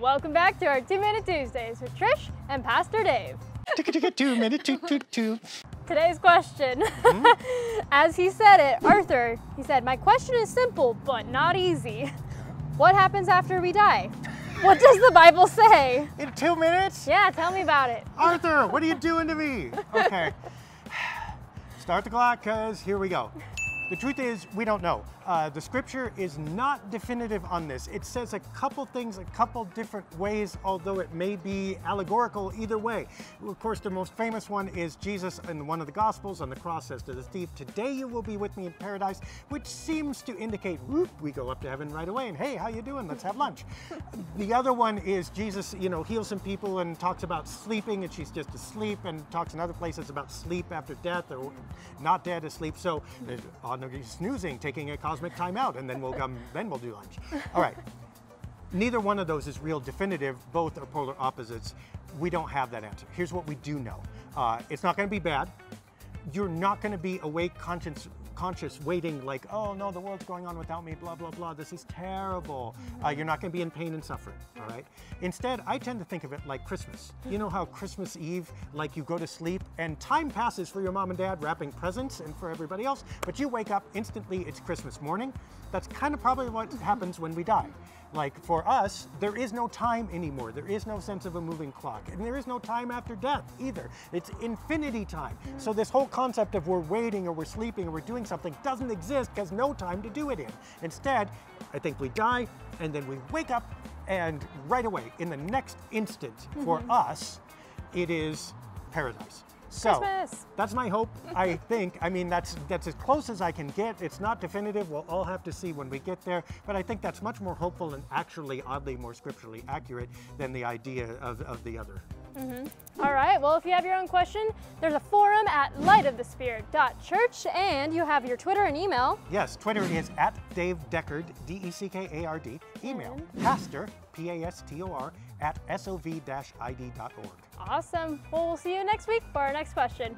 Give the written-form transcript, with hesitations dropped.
Welcome back to our 2-Minute Tuesdays with Trish and Pastor Dave. 2 minute two. Today's question, as he said it, Arthur, he said, "My question is simple, but not easy. What happens after we die? What does the Bible say?" In 2 minutes? Yeah, tell me about it. Arthur, what are you doing to me? Okay, start the clock, cause here we go. The truth is, we don't know. The scripture is not definitive on this. It says a couple things a couple different ways, although it may be allegorical either way. Of course, the most famous one is Jesus in one of the Gospels on the cross says to the thief, "Today you will be with me in paradise," which seems to indicate, whoop, we go up to heaven right away and hey, how you doing? Let's have lunch. The other one is Jesus, heals some people and talks about sleeping and she's just asleep, and talks in other places about sleep after death or not dead, asleep. So snoozing, taking a cosmic timeout, and then we'll do lunch. All right. Neither one of those is real definitive. Both are polar opposites. We don't have that answer. Here's what we do know. It's not going to be bad. You're not going to be awake, conscious waiting like, oh no, the world's going on without me, blah, blah, blah. This is terrible. You're not going to be in pain and suffering, all right? Instead, I tend to think of it like Christmas. You know how Christmas Eve, like you go to sleep and time passes for your mom and dad wrapping presents and for everybody else, but you wake up instantly, it's Christmas morning. That's kind of probably what happens when we die. Like for us, there is no time anymore. There is no sense of a moving clock. And there is no time after death either. It's infinity time. So this whole concept of we're waiting or we're sleeping or we're doing something doesn't exist because no time to do it in. Instead, I think we die and then we wake up, and right away, in the next instant, for us, it is paradise. So Christmas. That's my hope, I think. I mean, that's as close as I can get. It's not definitive. We'll all have to see when we get there. But I think that's much more hopeful and actually, oddly, more scripturally accurate than the idea of the other. All right, well, if you have your own question, there's a forum at lightofthespirit.church, and you have your Twitter and email. Yes, Twitter is @DaveDeckard, DECKARD. Email, pastor, PASTOR, @sov-id.org. Awesome. Well, we'll see you next week for our next question.